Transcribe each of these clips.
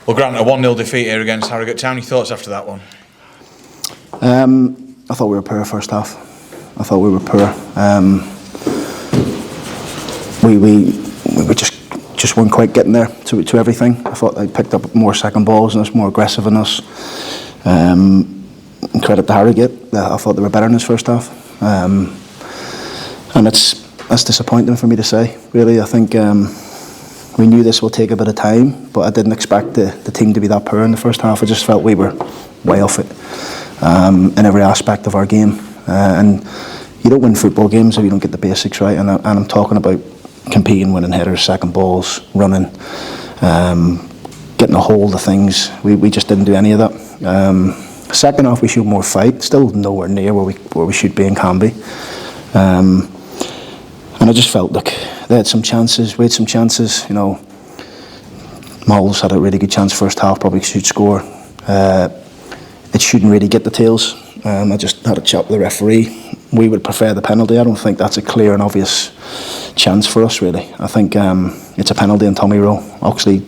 Well, Grant, a 1-0 defeat here against Harrogate Town. Your thoughts after that one? I thought we were poor first half. I thought we were poor. We just weren't quite getting there to everything. I thought they picked up more second balls and us, more aggressive than us. Credit to Harrogate. I thought they were better in this first half. And that's disappointing for me to say. Really, I think we knew this will take a bit of time, but I didn't expect the team to be that poor in the first half. I just felt we were way off it in every aspect of our game. And you don't win football games if you don't get the basics right. And I'm talking about competing, winning headers, second balls, running, getting a hold of things. We just didn't do any of that. Second half we showed more fight, still nowhere near where we should be and can be. And I just felt like they had some chances, we had some chances. You know, Moles had a really good chance first half, probably should score. It shouldn't really get the tails. I just had a chat with the referee. We would prefer the penalty. I don't think that's a clear and obvious chance for us, really. I think it's a penalty in Tommy Rowe. Oxley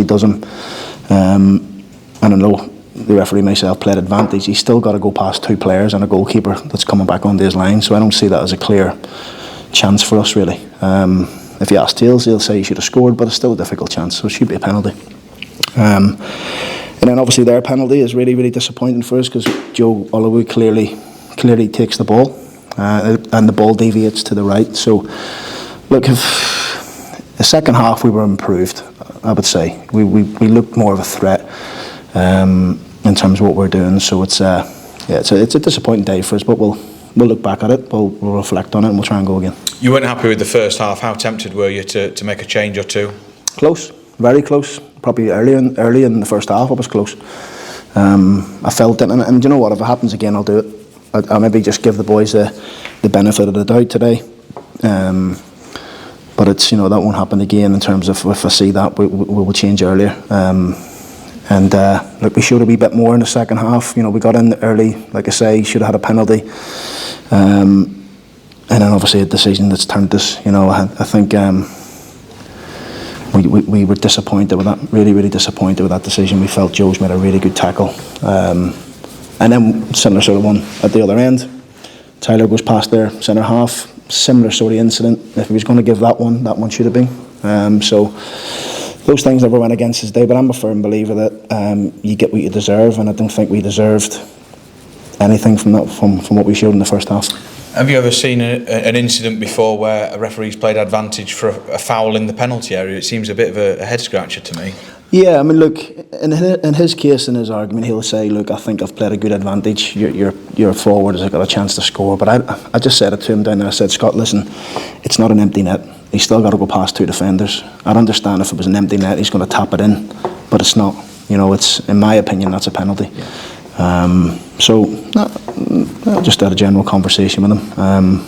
does him. And I know the referee myself played advantage. He's still got to go past two players and a goalkeeper that's coming back onto his line. So I don't see that as a clear chance for us, really. If you ask Tails, he'll say he should have scored, but it's still a difficult chance, so it should be a penalty. And then obviously their penalty is really, really disappointing for us because Joe Olowu clearly takes the ball and the ball deviates to the right. So look, if the second half we were improved, I would say. We looked more of a threat in terms of what we're doing. So it's a disappointing day for us, but we'll look back at it, we'll reflect on it, and we'll try and go again. You weren't happy with the first half. How tempted were you to make a change or two? Close, very cllose. Probably early in the first half, I was close. I felt it, and you know what? If it happens again, I'll do it. I'll maybe just give the boys the benefit of the doubt today. But it's, you know, that won't happen again. In terms of if I see that, we will change earlier. And look, we showed a wee bit more in the second half. You know, we got in early, like I say, should have had a penalty. And then obviously a decision that's turned us. You know, I think we were disappointed with that. Really, really disappointed with that decision. We felt Joe's made a really good tackle. And then similar sort of one at the other end. Tyler goes past their centre half. Similar sort of incident. If he was going to give that one should have been. So those things never went against his day, but I'm a firm believer that you get what you deserve, and I don't think we deserved anything from what we showed in the first half. Have you ever seen an incident before where a referee's played advantage for a foul in the penalty area? It seems a bit of a head scratcher to me. Yeah, I mean, look, in his case, in his argument, he'll say, look, I think I've played a good advantage. Your forward has got a chance to score. But I just said it to him down there. I said, Scott, listen, it's not an empty net. He's still got to go past two defenders. I'd understand if it was an empty net, he's going to tap it in, but it's not. You know, it's, in my opinion, that's a penalty. So just had a general conversation with him.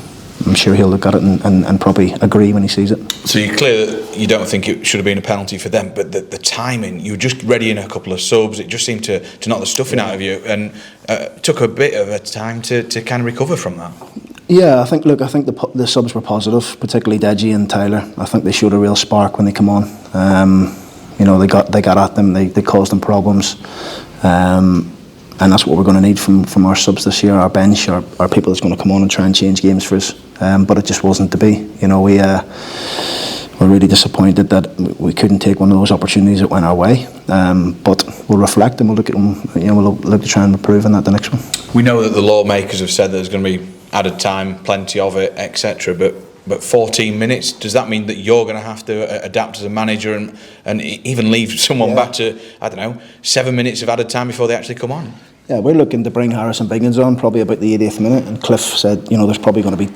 I'm sure he'll look at it and probably agree when he sees it. So you're clear that you don't think it should have been a penalty for them, but the timing, you were just ready in a couple of subs, it just seemed to knock the stuffing out of you, and took a bit of a time to kind of recover from that. Yeah, I think the subs were positive, particularly Deji and Tyler. I think they showed a real spark when they come on. You know, they got at them, they caused them problems. And that's what we're going to need from our subs this year, our bench, our people that's going to come on and try and change games for us. But it just wasn't to be. You know, we're really disappointed that we couldn't take one of those opportunities that went our way. But we'll reflect and we'll look at them. You know, we'll look to try and improve on that the next one. We know that the lawmakers have said there's going to be added time, plenty of it, etc. But 14 minutes, does that mean that you're going to have to adapt as a manager and even leave someone back to, I don't know, 7 minutes of added time before they actually come on? Yeah, we're looking to bring Harrison Biggins on probably about the 80th minute, and Cliff said, you know, there's probably going to be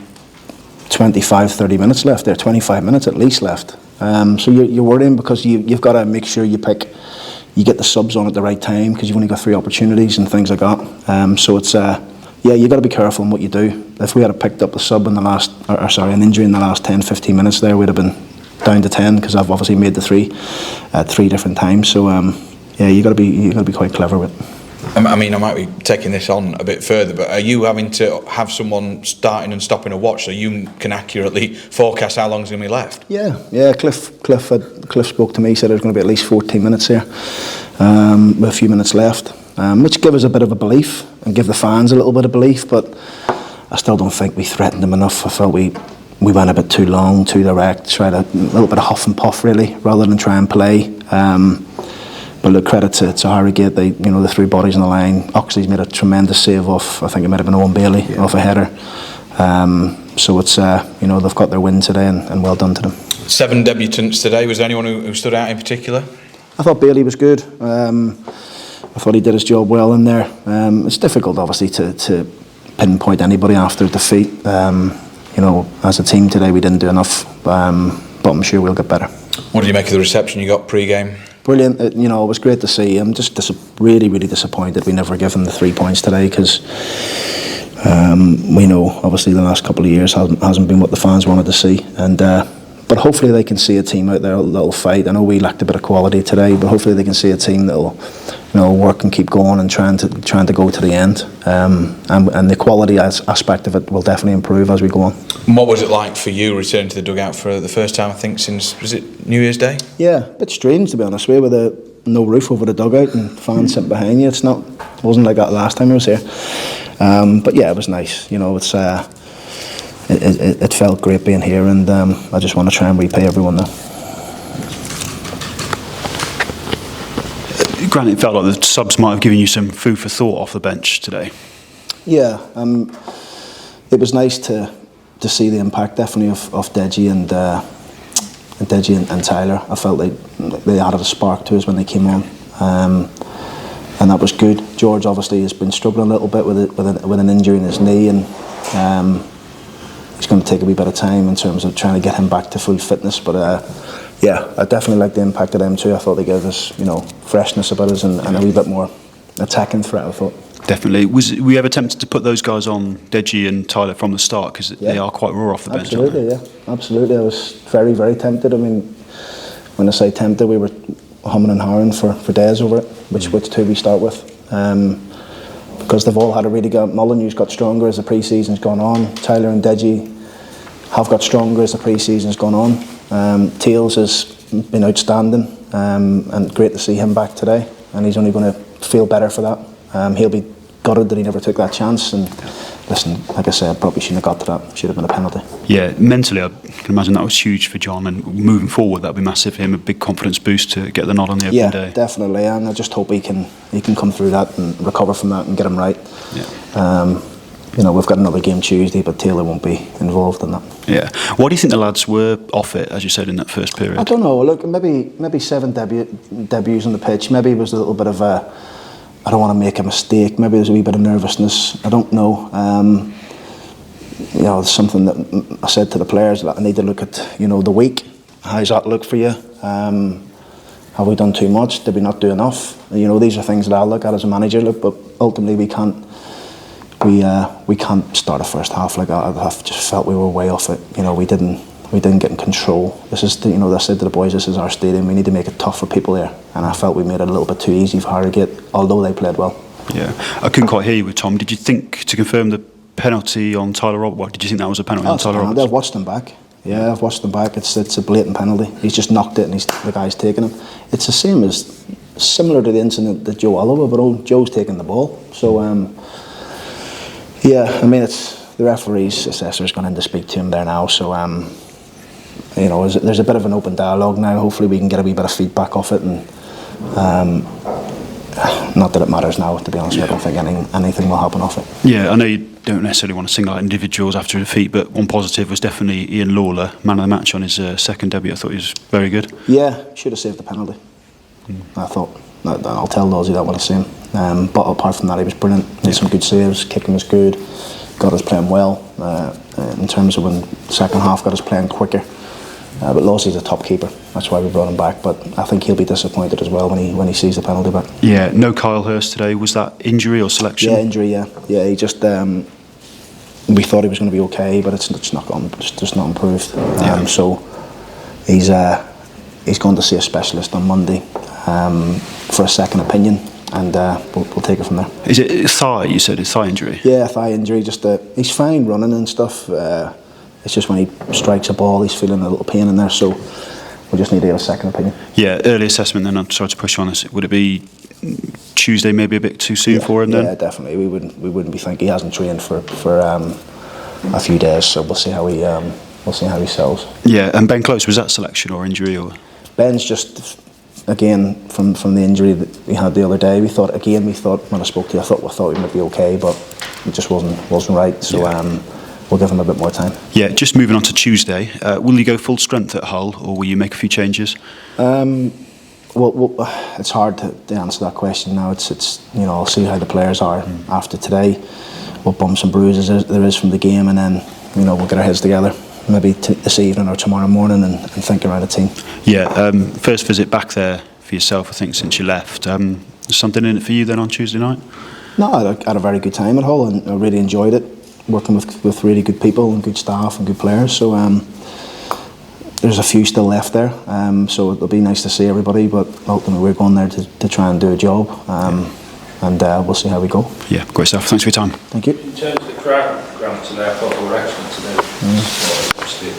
25-30 minutes left there, 25 minutes at least left. So you're worrying because you've got to make sure you get the subs on at the right time because you've only got 3 opportunities and things like that. So it's you've got to be careful in what you do. If we had picked up a sub in the last, an injury in the last 10-15 minutes there, we'd have been down to 10 because I've obviously made the 3 at 3 different times. So you got to be quite clever with it. I mean, I might be taking this on a bit further, but are you having to have someone starting and stopping a watch so you can accurately forecast how long is going to be left? Yeah. Cliff spoke to me, said there's going to be at least 14 minutes here. with a few minutes left, which gave us a bit of a belief and give the fans a little bit of belief, but I still don't think we threatened them enough. I felt we went a bit too long, too direct, tried a little bit of huff and puff really, rather than try and play. But look, credit to Harrogate, the 3 bodies on the line. Oxley's made a tremendous save off, I think it might have been Owen Bailey, off a header. So it's, they've got their win today, and well done to them. 7 debutants today. Was there anyone who stood out in particular? I thought Bailey was good. I thought he did his job well in there. It's difficult, obviously, to pinpoint anybody after a defeat. As a team today, we didn't do enough, but I'm sure we'll get better. What did you make of the reception you got pre-game? Brilliant. It was great to see. I'm just really, really disappointed we never given the 3 points today, because we know obviously the last couple of years hasn't been what the fans wanted to see, and but hopefully they can see a team out there that'll fight. I know we lacked a bit of quality today, but hopefully they can see a team that'll work and keep going and trying to go to the end. And the quality aspect of it will definitely improve as we go on. And what was it like for you returning to the dugout for the first time, I think, since, was it New Year's Day? Yeah, a bit strange to be honest with you, with no roof over the dugout and fans sitting behind you. It wasn't like that last time I was here. But yeah, it was nice. It felt great being here, and I just want to try and repay everyone now. Grant, it felt like the subs might have given you some food for thought off the bench today. Yeah, it was nice to see the impact definitely of Deji and Tyler. I felt they added a spark to us when they came on, and that was good. George obviously has been struggling a little bit with an injury in his knee, and it's going to take a wee bit of time in terms of trying to get him back to full fitness. But yeah, I definitely like the impact of them too. I thought they gave us freshness about us and a wee bit more attacking threat, I thought. Definitely. Were you ever tempted to put those guys on, Deji and Tyler, from the start, because they are quite raw off the bench? Absolutely, yeah, absolutely. I was very, very tempted. I mean, when I say tempted, we were humming and hawing for days over it, which two we start with, because they've all had a really good. Molyneux's got stronger as the pre-season's gone on. Tyler and Deji have got stronger as the pre-season's gone on. Tails has been outstanding, and great to see him back today, and he's only going to feel better for that. He'll be gutted that he never took that chance, and listen, like I said, probably shouldn't have got to that. Should have been a penalty. Yeah, mentally I can imagine that was huge for John, and moving forward that'll be massive for him, a big confidence boost to get the nod on the opening day. Yeah, definitely, and I just hope he can come through that and recover from that and get him right. We've got another game Tuesday, but Taylor won't be involved in that. Yeah. Why do you think the lads were off it, as you said, in that first period? I don't know. Look, maybe 7 debuts on the pitch. Maybe it was a little bit of a, I don't want to make a mistake. Maybe there's a wee bit of nervousness. I don't know. It's something that I said to the players that I need to look at. The week. How's that look for you? Have we done too much? Did we not do enough? These are things that I look at as a manager. But ultimately we can't. We can't start a first half like that. I've just felt we were way off it. We didn't get in control. This is I said to the boys, this is our stadium. We need to make it tough for people here. And I felt we made it a little bit too easy for Harrogate, although they played well. Yeah, I couldn't quite hear you with Tom. Did you think, to confirm the penalty on Tyler Roberts? What did you think that was a penalty on Tyler Roberts? I've watched them back. Yeah, I've watched them back. It's a blatant penalty. He's just knocked it, and the guy's taking him. It's the same as similar to the incident that Joe Oliver, but Joe's taking the ball. So. Yeah, I mean, it's the referee's assessor's gone in to speak to him there now, so there's a bit of an open dialogue now. Hopefully we can get a wee bit of feedback off it, and not that it matters now, to be honest. I don't think anything will happen off it. Yeah, I know you don't necessarily want to single out individuals after a defeat, but one positive was definitely Ian Lawler, man of the match on his second debut. I thought he was very good. Yeah, should have saved the penalty. I thought. I'll tell those who don't want to see him. But apart from that, he was brilliant. Made some good saves. Kicking was good. Got us playing well. In terms of when second half got us playing quicker. But Lossie's a top keeper. That's why we brought him back. But I think he'll be disappointed as well when he sees the penalty back. Yeah. No Kyle Hurst today. Was that injury or selection? Yeah, injury. Yeah. He just. We thought he was going to be okay, but it's not just not improved. So he's going to see a specialist on Monday. For a second opinion, and we'll take it from there. Is it thigh? You said it's thigh injury. Yeah, thigh injury. Just he's fine running and stuff. It's just when he strikes a ball, he's feeling a little pain in there. So we just need to get a second opinion. Yeah, early assessment then, I'm sorry to push on this, would it be Tuesday maybe a bit too soon for him then? Yeah, definitely. We wouldn't be thinking. He hasn't trained for a few days, so we'll see how he sells. Yeah, and Ben Close, was that selection or injury? Or Ben's just, again, from the injury that we had the other day, we thought when I spoke to you, I thought he might be okay, but it just wasn't right, so we'll give him a bit more time. Yeah, just moving on to Tuesday, will you go full strength at Hull, or will you make a few changes? Well, it's hard to answer that question now. It's I'll see how the players are after today, what bumps and bruises there is from the game, and then we'll get our heads together maybe this evening or tomorrow morning and think around a team. Yeah, first visit back there for yourself, I think, since you left. Is something in it for you then on Tuesday night? No, I had a very good time at Hull, and I really enjoyed it, working with really good people and good staff and good players. So there's a few still left there, so it'll be nice to see everybody, but ultimately we're going there to try and do a job, and we'll see how we go. Yeah, great stuff. Thanks for your time. Thank you. In terms of the crowd, Grant, today, I thought they were excellent today. Obviously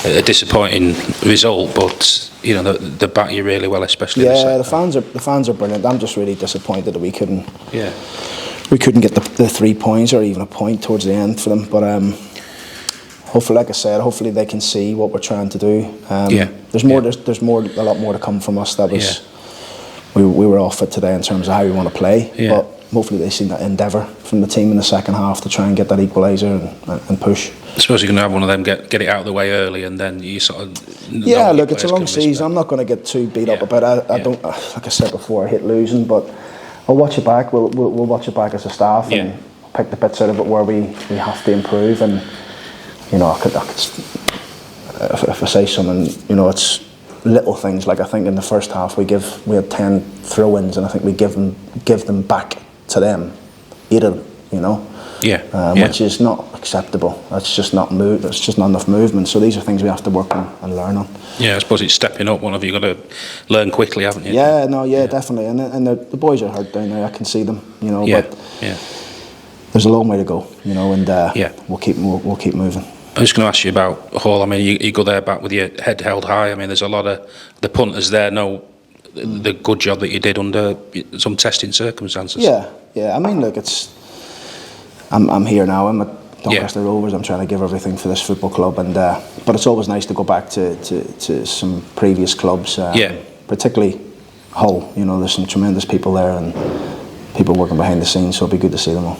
a disappointing result, but they back you really well, especially. Yeah, the fans are brilliant. I'm just really disappointed that we couldn't. Yeah. We couldn't get the 3 points or even a point towards the end for them, but hopefully, like I said, hopefully they can see what we're trying to do. There's a lot more to come from us. That was we were off it today in terms of how we want to play, but hopefully they see that endeavour from the team in the second half to try and get that equaliser and push. I suppose you're going to have one of them get it out of the way early, and then you sort of. Yeah, look, it's a long season. I'm not going to get too beat up about it. I don't, like I said before, I hate losing, but I'll watch it back. We'll watch it back as a staff and pick the bits out of it where we have to improve. And I could if I say something, it's little things. Like I think in the first half we had 10 throw-ins, and I think we give them back to them, 8 of them. Which is not acceptable. That's just not That's just not enough movement. So these are things we have to work on and learn on. Yeah, I suppose it's stepping up. One of you got to learn quickly, haven't you? Yeah, definitely. And the boys are hurt down there. I can see them. But there's a long way to go. And we'll keep moving. I'm just going to ask you about Hall. I mean, you go there back with your head held high. I mean, there's a lot of the punters there know the good job that you did under some testing circumstances. Yeah. I mean, look, I'm here now. I'm at Doncaster Rovers. I'm trying to give everything for this football club, and but it's always nice to go back to some previous clubs. Particularly Hull. There's some tremendous people there and people working behind the scenes. So it'll be good to see them all.